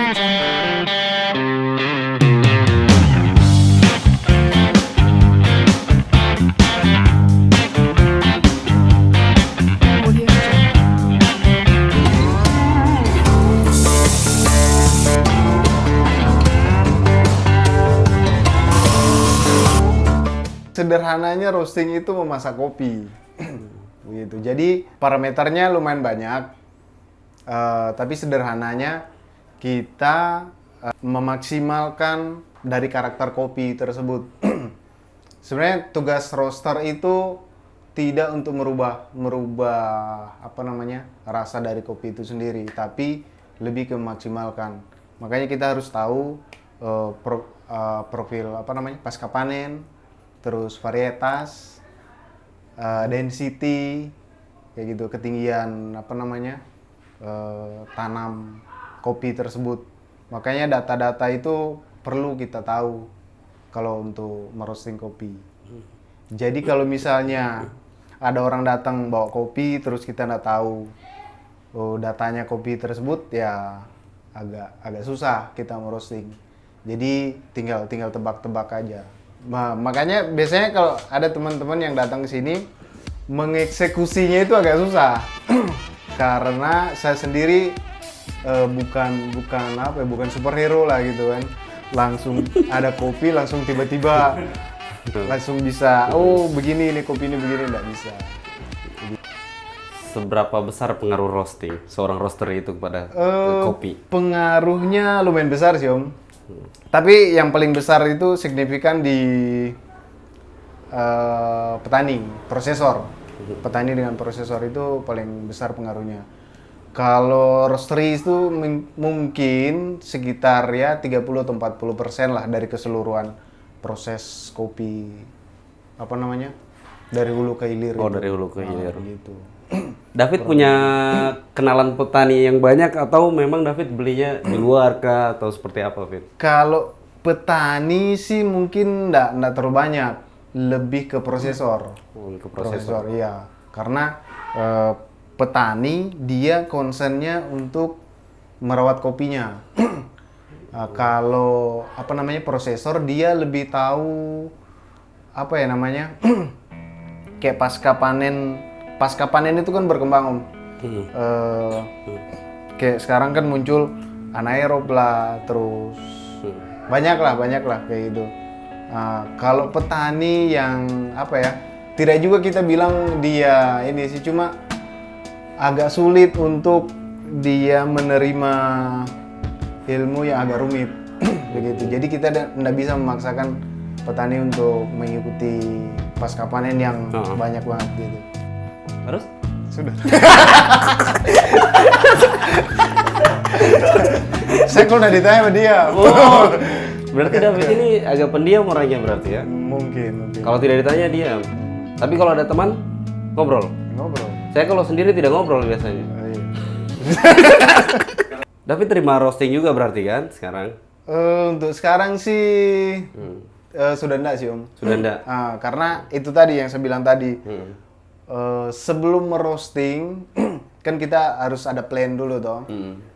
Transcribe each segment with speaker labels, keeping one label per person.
Speaker 1: Sederhananya roasting itu memasak kopi. Begitu. Jadi parameternya lumayan banyak. Tapi sederhananya kita memaksimalkan dari karakter kopi tersebut. Sebenarnya tugas roaster itu tidak untuk merubah apa namanya rasa dari kopi itu sendiri, tapi lebih ke memaksimalkan. Makanya kita harus tahu profil apa namanya pasca panen, terus varietas, density, kayak gitu, ketinggian apa namanya tanam kopi tersebut. Makanya data-data itu perlu kita tahu kalau untuk merosting kopi. Jadi kalau misalnya ada orang datang bawa kopi terus kita nggak tahu datanya kopi tersebut, ya agak susah kita merosting. Jadi tinggal tebak-tebak aja. Makanya biasanya kalau ada teman-teman yang datang ke sini mengeksekusinya itu agak susah. Karena saya sendiri bukan superhero lah gitu kan. Langsung ada kopi langsung tiba-tiba langsung bisa begini ini kopi ini begini, nggak bisa.
Speaker 2: Seberapa besar pengaruh roasting seorang roaster itu kepada kopi?
Speaker 1: Pengaruhnya lumayan besar sih Om. Tapi yang paling besar itu signifikan di petani, prosesor. Petani dengan prosesor itu paling besar pengaruhnya. Kalau roastery itu mungkin sekitar ya 30 atau 40% lah dari keseluruhan proses kopi, apa namanya, dari hulu ke hilir.
Speaker 2: Dari hulu ke hilir.
Speaker 1: Gitu.
Speaker 2: David punya kenalan petani yang banyak atau memang David belinya di luar kah atau seperti apa, David?
Speaker 1: Kalau petani sih mungkin enggak terlalu banyak, lebih ke prosesor.
Speaker 2: Ke prosesor.
Speaker 1: Iya. Karena petani dia concernnya untuk merawat kopinya. Kalau apa namanya prosesor dia lebih tahu apa ya namanya kayak pasca panen itu kan berkembang Om. Kayak sekarang kan muncul anaerob lah, terus banyak lah kayak gitu. Kalau petani yang apa ya, tidak juga kita bilang dia ini sih, cuma agak sulit untuk dia menerima ilmu yang agak rumit begitu. Jadi kita tidak bisa memaksakan petani untuk mengikuti pasca panen yang banyak banget gitu.
Speaker 2: Terus?
Speaker 1: Sudah. Saya kalau udah ditanya sama dia.
Speaker 2: Berarti David ini agak pendiam orangnya berarti ya?
Speaker 1: Mungkin.
Speaker 2: Kalau tidak ditanya diam. Tapi kalau ada teman ngobrol. Saya kalau sendiri tidak ngobrol biasanya.
Speaker 1: Iya.
Speaker 2: David terima roasting juga berarti kan sekarang?
Speaker 1: Untuk sekarang sih sudah enggak sih Om.
Speaker 2: Sudah enggak?
Speaker 1: Karena itu tadi yang saya bilang tadi. Sebelum merosting kan kita harus ada plan dulu toh.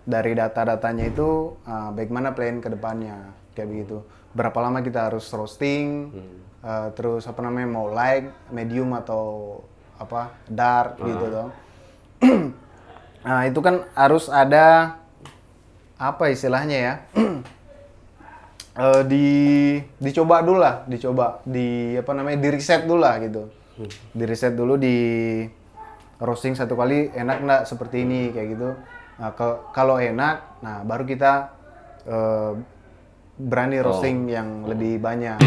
Speaker 1: Dari data-datanya itu bagaimana plan ke depannya kayak begitu. Berapa lama kita harus roasting, terus apa namanya mau light, medium atau apa dark gitu toh. Nah, itu kan harus ada apa istilahnya ya? Dicoba dulu lah, di apa namanya di reset dulu lah gitu. Di reset dulu, di roasting satu kali enak nggak seperti ini kayak gitu. Nah, kalau enak, nah baru kita berani roasting yang lebih banyak.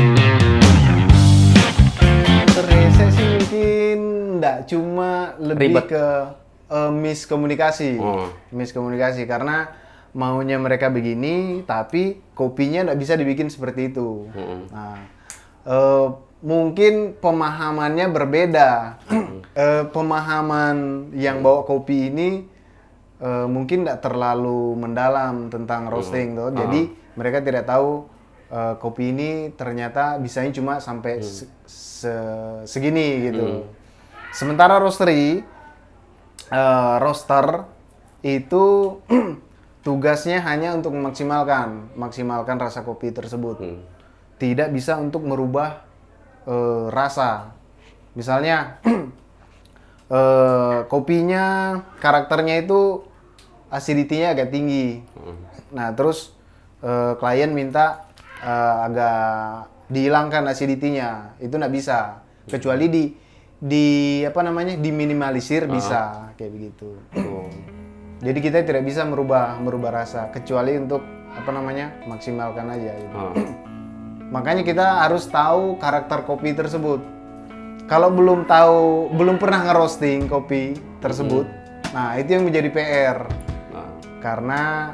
Speaker 1: Reset sih mungkin nggak, cuma lebih
Speaker 2: ribet.
Speaker 1: ke miskomunikasi. Miskomunikasi karena maunya mereka begini, tapi kopinya nggak bisa dibikin seperti itu. Nah, mungkin pemahamannya berbeda. Pemahaman yang bawa kopi ini mungkin tidak terlalu mendalam tentang roasting, toh. Jadi mereka tidak tahu kopi ini ternyata bisanya cuma sampai segini gitu. Sementara roaster itu tugasnya hanya untuk maksimalkan rasa kopi tersebut. Tidak bisa untuk merubah rasa. Misalnya kopinya karakternya itu acidity-nya agak tinggi. Nah, terus klien minta agak dihilangkan acidity-nya. Itu nggak bisa. Kecuali diminimalisir bisa kayak begitu. Jadi kita tidak bisa merubah rasa kecuali untuk maksimalkan aja gitu. Makanya kita harus tahu karakter kopi tersebut. Kalau belum pernah ngerosting kopi tersebut, nah itu yang menjadi PR. Karena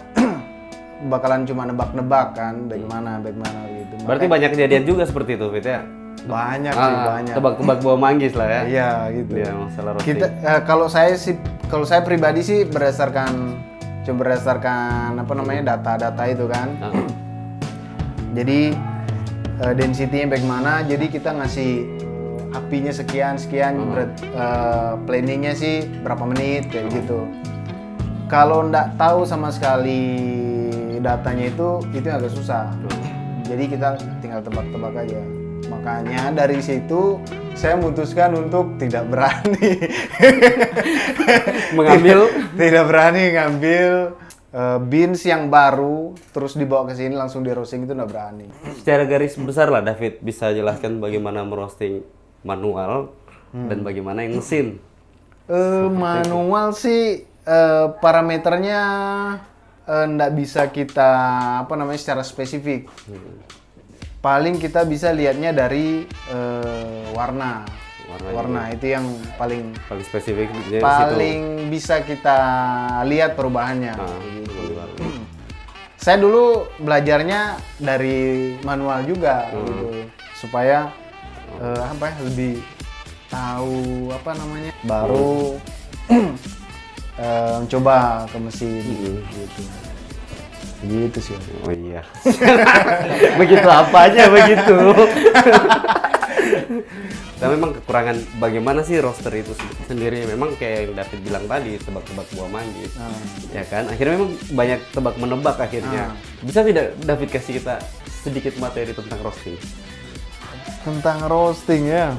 Speaker 1: bakalan cuma nebak-nebak kan, bagaimana gitu.
Speaker 2: Berarti banyak kejadian juga seperti itu, Fit ya?
Speaker 1: Banyak sih, banyak.
Speaker 2: Tebak-tebak buah manggis lah ya.
Speaker 1: Iya, gitu.
Speaker 2: Iya, masalah roasting.
Speaker 1: Kalau saya pribadi sih berdasarkan data-data itu kan. Jadi density-nya bagaimana? Jadi kita ngasih apinya sekian, planningnya sih berapa menit kayak gitu. Kalau nggak tahu sama sekali datanya itu agak susah. Jadi kita tinggal tebak-tebak aja. Makanya dari situ saya memutuskan untuk tidak berani tidak berani ngambil beans yang baru terus dibawa ke sini langsung di roasting, itu nggak berani.
Speaker 2: Secara garis besar lah David bisa jelaskan bagaimana merosting manual dan bagaimana yang mesin.
Speaker 1: Manual sih parameternya nggak bisa kita secara spesifik. Paling kita bisa lihatnya dari warna itu yang paling
Speaker 2: spesifik.
Speaker 1: Paling bisa kita lihat perubahannya. Gitu. Saya dulu belajarnya dari manual juga, gitu, supaya lebih tahu baru coba ke mesin gitu. Gitu sih.
Speaker 2: Oh iya. Begitu apanya begitu. Dan memang kekurangan bagaimana sih roaster itu sendiri, memang kayak yang David bilang tadi, tebak-tebak buah manggis. Ya kan? Akhirnya memang banyak tebak menebak akhirnya. Bisa tidak David kasih kita sedikit materi tentang roasting?
Speaker 1: Tentang roasting ya.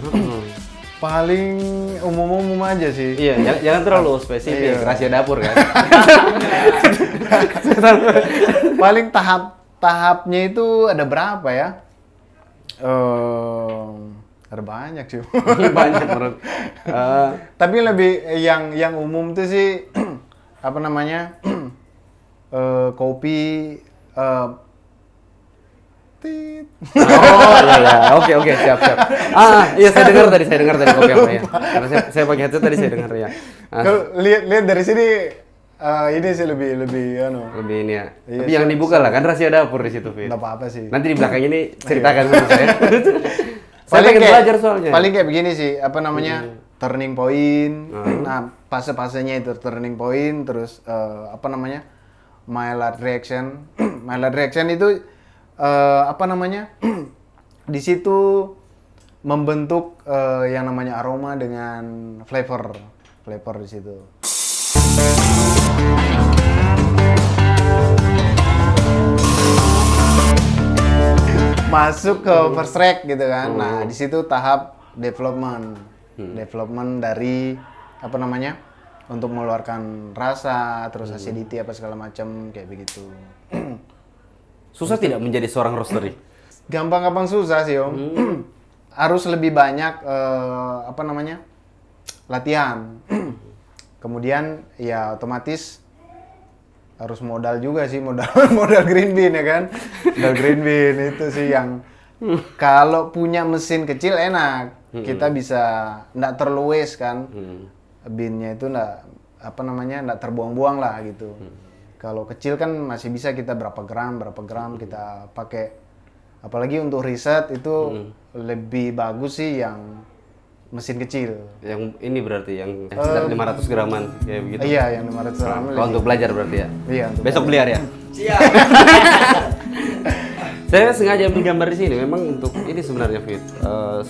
Speaker 1: Paling umum-umum aja sih.
Speaker 2: Iya, jangan terlalu spesifik, rahasia dapur kan.
Speaker 1: Paling tahapnya itu ada berapa ya? Ada banyak sih.
Speaker 2: Banyak menurut.
Speaker 1: Tapi lebih yang umum tuh sih kopi
Speaker 2: Oh iya, oke, siap. Iya saya dengar tadi kopi apa ya. Karena saya pakai headset tadi saya dengar ya.
Speaker 1: Lihat dari sini ini sih lebih
Speaker 2: Lebih ini ya.
Speaker 1: Iya,
Speaker 2: tapi jangan dibuka lah, kan rahasia dapur di situ, Fit.
Speaker 1: Nggak apa-apa sih.
Speaker 2: Nanti di belakang ini ceritakan sama saya. Saya
Speaker 1: Paling
Speaker 2: pengen belajar soalnya.
Speaker 1: Paling kayak begini sih, turning point. Nah, fase-fasenya itu turning point, terus Maillard reaction. Maillard reaction itu di situ membentuk yang namanya aroma dengan flavor di situ. Masuk ke first track gitu kan. Nah, di situ tahap development dari untuk mengeluarkan rasa, terus acidity segala macam kayak begitu.
Speaker 2: Susah tidak menjadi seorang roastery?
Speaker 1: Gampang-gampang susah sih, Om. Harus lebih banyak latihan. Kemudian ya otomatis harus modal juga sih, modal green bean ya kan. Modal green bean itu sih yang kalau punya mesin kecil enak. Kita bisa nggak terlalu waste kan. Beannya itu nggak terbuang-buang lah gitu. Kalau kecil kan masih bisa kita berapa gram kita pakai. Apalagi untuk riset itu lebih bagus sih yang mesin kecil.
Speaker 2: Yang ini berarti yang 500 graman kayak begitu.
Speaker 1: Iya, yang 500 graman.
Speaker 2: Kalau untuk belajar berarti ya.
Speaker 1: Iya,
Speaker 2: besok beli ya. Siap. Saya sengaja ambil gambar di sini memang untuk ini sebenarnya, Fit.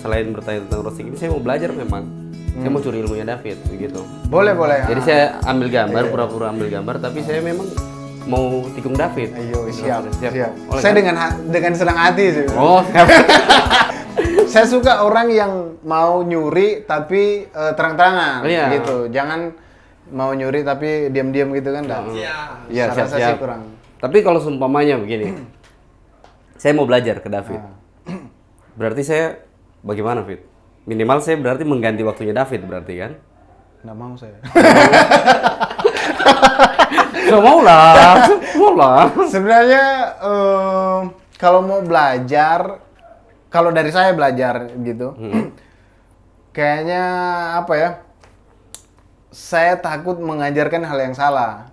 Speaker 2: Selain bertanya tentang roasting ini, saya mau belajar memang. Saya mau curi ilmunya David begitu.
Speaker 1: Boleh.
Speaker 2: Jadi saya ambil gambar, pura-pura ambil gambar, tapi saya memang mau tikung David.
Speaker 1: Ayo, siap.
Speaker 2: Oleh
Speaker 1: Saya
Speaker 2: kan?
Speaker 1: dengan senang hati sih.
Speaker 2: Oh, siap.
Speaker 1: Saya suka orang yang mau nyuri tapi terang-terangan
Speaker 2: Iya.
Speaker 1: gitu. Jangan mau nyuri tapi diam-diam gitu kan enggak.
Speaker 2: Iya,
Speaker 1: Saya rasa sih
Speaker 2: siap.
Speaker 1: kurang.
Speaker 2: Tapi kalau seumpamanya begini, saya mau belajar ke David. Berarti saya bagaimana, Fit? Minimal saya berarti mengganti waktunya David berarti kan?
Speaker 1: Nggak mau saya.
Speaker 2: Gak mau lah, mau lah.
Speaker 1: Sebenarnya kalau mau belajar, kalau dari saya belajar gitu, kayaknya apa ya? Saya takut mengajarkan hal yang salah,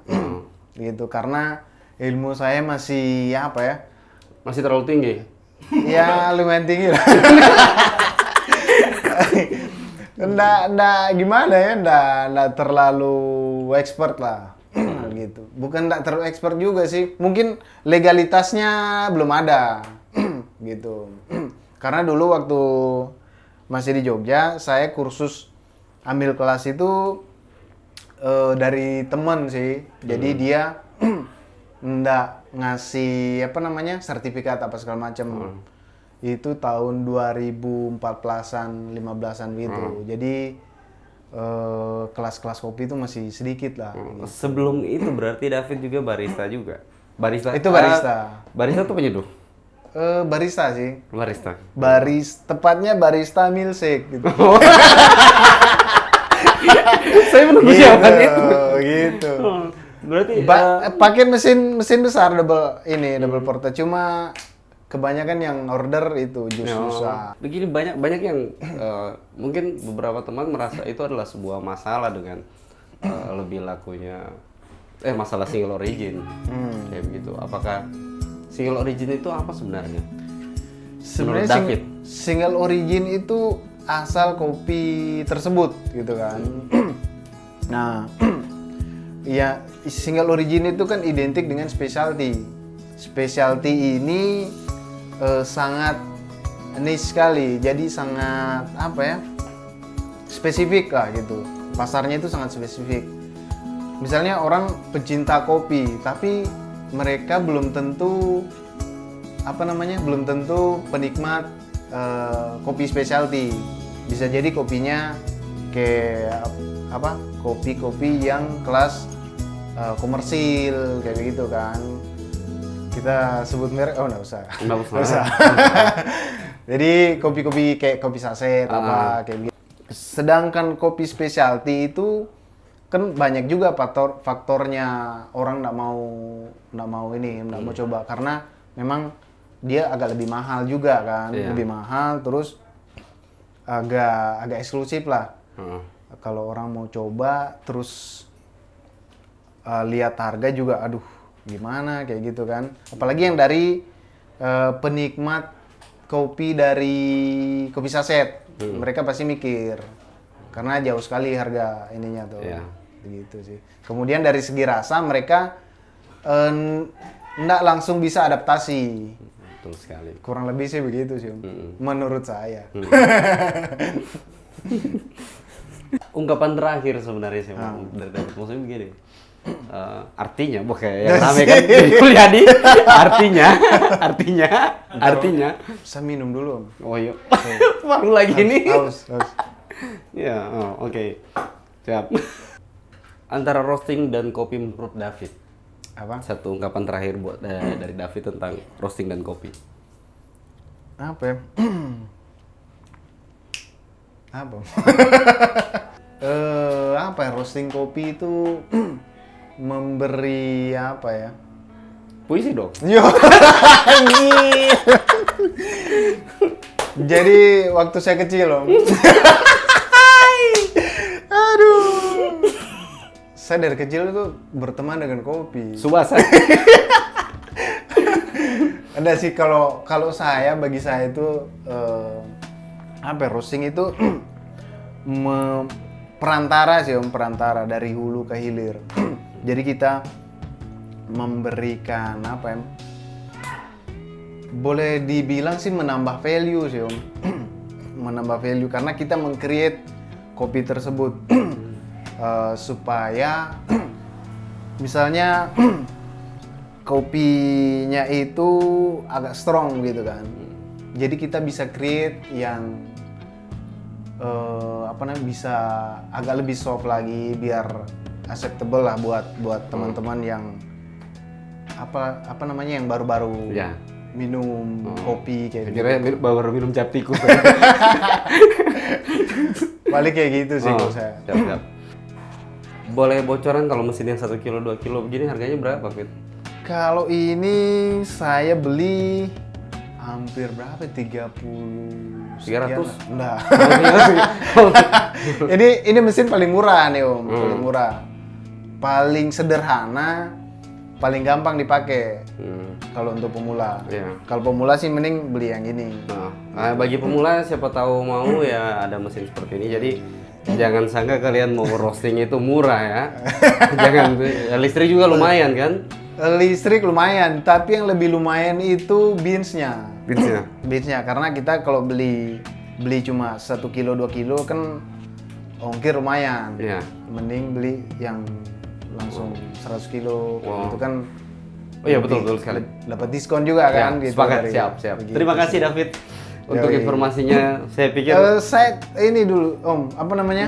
Speaker 1: gitu. Karena ilmu saya masih apa ya?
Speaker 2: Masih terlalu tinggi.
Speaker 1: Ya lumayan tinggi lah. Nggak gimana ya, nggak terlalu expert lah. Gitu. Bukan nggak terlalu expert juga sih. Mungkin legalitasnya belum ada. Gitu. Karena dulu waktu masih di Jogja, saya kursus ambil kelas itu dari temen sih. Jadi dia nggak ngasih apa namanya sertifikat apa segala macam. Itu tahun 2014-an, 15-an gitu. Jadi kelas-kelas kopi itu masih sedikit lah. Gitu.
Speaker 2: Sebelum itu berarti David juga barista juga. Barista.
Speaker 1: Itu barista.
Speaker 2: Barista tuh penyeduh.
Speaker 1: Barista sih.
Speaker 2: Barista.
Speaker 1: Tepatnya barista milkshake gitu.
Speaker 2: Saya menunggu jawaban itu.
Speaker 1: Gitu.
Speaker 2: Berarti
Speaker 1: Pakai mesin besar double porter, cuma kebanyakan yang order itu jus susah.
Speaker 2: Begini banyak yang mungkin beberapa teman merasa itu adalah sebuah masalah dengan lebih lakunya masalah single origin kayak begitu. Apakah single origin itu apa sebenarnya?
Speaker 1: Sebenarnya
Speaker 2: Menurut David?
Speaker 1: single origin itu asal kopi tersebut gitu kan. Nah, ya single origin itu kan identik dengan specialty. Specialty ini sangat niche sekali, jadi sangat apa ya, spesifik lah gitu. Pasarnya itu sangat spesifik. Misalnya orang pecinta kopi, tapi mereka belum tentu apa namanya, belum tentu penikmat kopi specialty. Bisa jadi kopinya kayak apa, kopi-kopi yang kelas komersil kayak begitu kan. Kita sebut merek, oh nggak usah. Nggak usah. Jadi kopi-kopi kayak kopi saset apa kayak gitu. Sedangkan kopi specialty itu kan banyak juga faktornya orang nggak mau coba karena memang dia agak lebih mahal juga kan, lebih mahal, terus agak eksklusif lah. Kalau orang mau coba terus lihat harga juga, aduh gimana kayak gitu kan. Apalagi yang dari penikmat kopi dari kopi saset, mereka pasti mikir karena jauh sekali harga ininya tuh. Gitu sih. Kemudian dari segi rasa mereka nggak langsung bisa adaptasi.
Speaker 2: Betul sekali.
Speaker 1: Kurang lebih sih begitu sih, menurut saya.
Speaker 2: Ungkapan terakhir sebenarnya sih dari David, maksudnya begini. Artinya bukan yang rame kan Mulyadi. Artinya.
Speaker 1: Saya minum dulu.
Speaker 2: Oh iya. Baru lagi ini.
Speaker 1: Haus.
Speaker 2: Ya, oke. Siap. Antara roasting dan kopi menurut David.
Speaker 1: Apa?
Speaker 2: Satu ungkapan terakhir buat dari David tentang roasting dan kopi.
Speaker 1: Apa ya? Apa? Apa ya, roasting kopi itu memberi apa ya?
Speaker 2: Puisi dong.
Speaker 1: Yo. Jadi waktu saya kecil loh. Aduh. Saya dari kecil itu berteman dengan kopi.
Speaker 2: Subasa.
Speaker 1: Ada sih kalau saya, bagi saya itu apa ya, roasting itu perantara sih perantara dari hulu ke hilir. Jadi kita memberikan apa ya, boleh dibilang sih menambah value sih menambah value karena kita meng-create kopi tersebut supaya misalnya kopinya itu agak strong gitu kan. Jadi kita bisa create yang bisa agak lebih soft lagi biar acceptable lah buat teman-teman yang yang baru-baru
Speaker 2: Ya.
Speaker 1: minum kopi kayak gitu.
Speaker 2: Kira baru minum cap tikus.
Speaker 1: Balik kayak gitu sih kalau saya.
Speaker 2: Siap. Boleh bocoran kalau mesin yang 1 kilo 2 kilo begini harganya berapa, Fit?
Speaker 1: Kalau ini saya beli hampir berapa? 30 sekian
Speaker 2: 300?
Speaker 1: lah. Enggak. Ini mesin paling murah nih Om, paling murah. Paling sederhana, paling gampang dipakai. Kalau untuk pemula.
Speaker 2: Iya.
Speaker 1: Kalau pemula sih mending beli yang ini.
Speaker 2: Nah, bagi pemula siapa tahu mau ya ada mesin seperti ini. Jadi jangan sangka kalian mau roasting itu murah ya. Jangan, listrik juga lumayan kan?
Speaker 1: Listrik lumayan, tapi yang lebih lumayan itu beansnya.
Speaker 2: Beansnya.
Speaker 1: Karena kita kalau beli cuma 1 kilo 2 kilo kan ongkir lumayan.
Speaker 2: Iya.
Speaker 1: Mending beli yang langsung 100 kilo itu kan.
Speaker 2: Oh iya betul sekali.
Speaker 1: Dapat diskon juga kan gitu.
Speaker 2: Sepakat, siap.
Speaker 1: begitu.
Speaker 2: Terima kasih David untuk informasinya. Saya pikir
Speaker 1: saya ini dulu Om, apa namanya?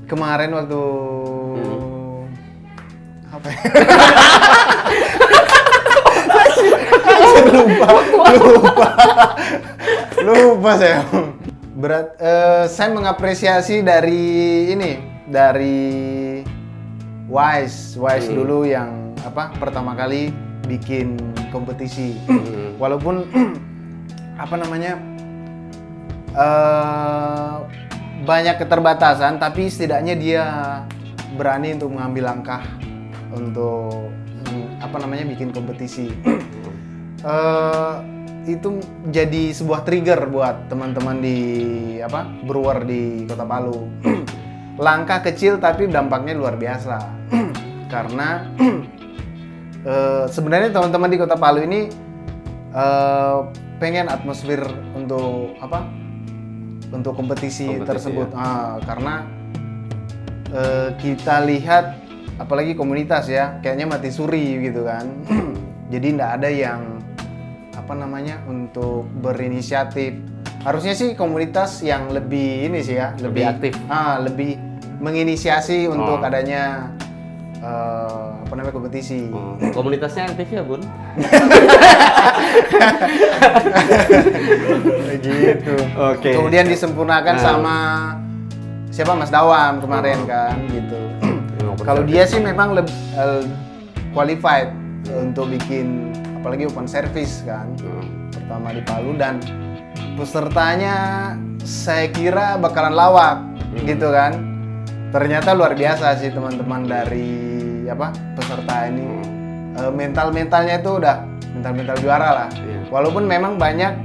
Speaker 1: Kemarin waktu apa ya? lupa saya. Saya mengapresiasi dari Wise dulu yang pertama kali bikin kompetisi. Walaupun banyak keterbatasan, tapi setidaknya dia berani untuk mengambil langkah untuk bikin kompetisi. Itu jadi sebuah trigger buat teman-teman di brewer di Kota Palu. Langkah kecil tapi dampaknya luar biasa. Karena sebenarnya teman-teman di Kota Palu ini pengen atmosfer untuk untuk kompetisi tersebut ya. Karena kita lihat apalagi komunitas ya kayaknya mati suri gitu kan. Jadi tidak ada yang untuk berinisiatif. Harusnya sih komunitas yang lebih ini sih ya,
Speaker 2: lebih aktif,
Speaker 1: lebih menginisiasi untuk adanya kompetisi.
Speaker 2: Komunitasnya aktif ya Bun?
Speaker 1: Gitu.
Speaker 2: Oke.
Speaker 1: Kemudian disempurnakan sama siapa Mas Dawam kemarin kan gitu. Kalau dia sih memang qualified untuk bikin apalagi open service kan. Pertama di Palu dan pesertanya saya kira bakalan lawak gitu kan. Ternyata luar biasa sih teman-teman dari peserta ini. Mentalnya itu udah mental juara lah. Walaupun memang banyak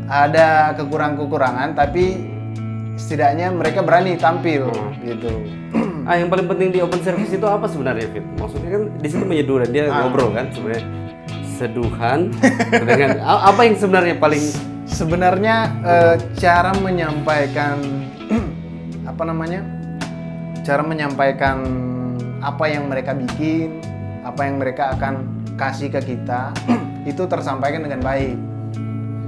Speaker 1: ada kekurangan tapi setidaknya mereka berani tampil gitu.
Speaker 2: Yang paling penting di open service itu apa sebenarnya, Fit? Maksudnya kan di situ menyeduh dan dia ngobrol kan sebenarnya. Seduhan dengan apa yang sebenarnya paling
Speaker 1: cara menyampaikan cara menyampaikan apa yang mereka bikin, apa yang mereka akan kasih ke kita itu tersampaikan dengan baik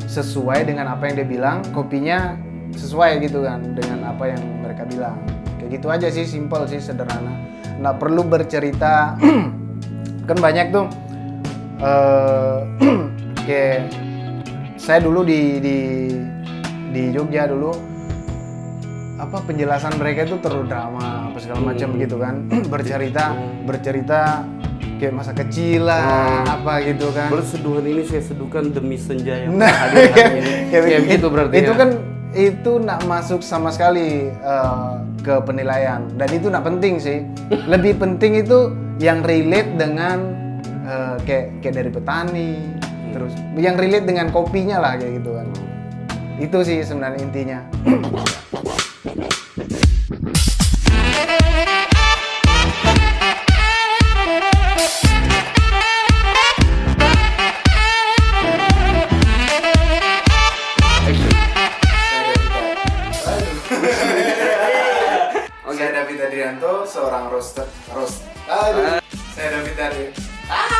Speaker 1: sesuai dengan apa yang dia bilang, kopinya sesuai gitu kan dengan apa yang mereka bilang. Kayak gitu aja sih, simple sih, sederhana, nggak perlu bercerita. Kan banyak tuh kayak saya dulu di Jogja dulu penjelasan mereka itu terlalu drama apa segala macam gitu kan. bercerita kayak masa kecil lah gitu kan.
Speaker 2: Berseduhan ini saya seduhkan demi senja yang hadir hari ini. Kayak gitu berarti
Speaker 1: itu
Speaker 2: ya?
Speaker 1: Kan itu nggak masuk sama sekali ke penilaian dan itu nggak penting sih. Lebih penting itu yang relate dengan kayak dari petani, terus yang relate dengan kopinya lah kayak gitu kan. Itu sih sebenarnya intinya. Saya David Adrianto, seorang roaster. Saya David Adrianto.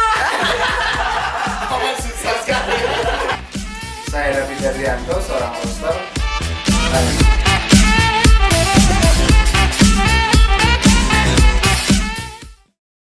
Speaker 1: Adrianto, seorang roaster.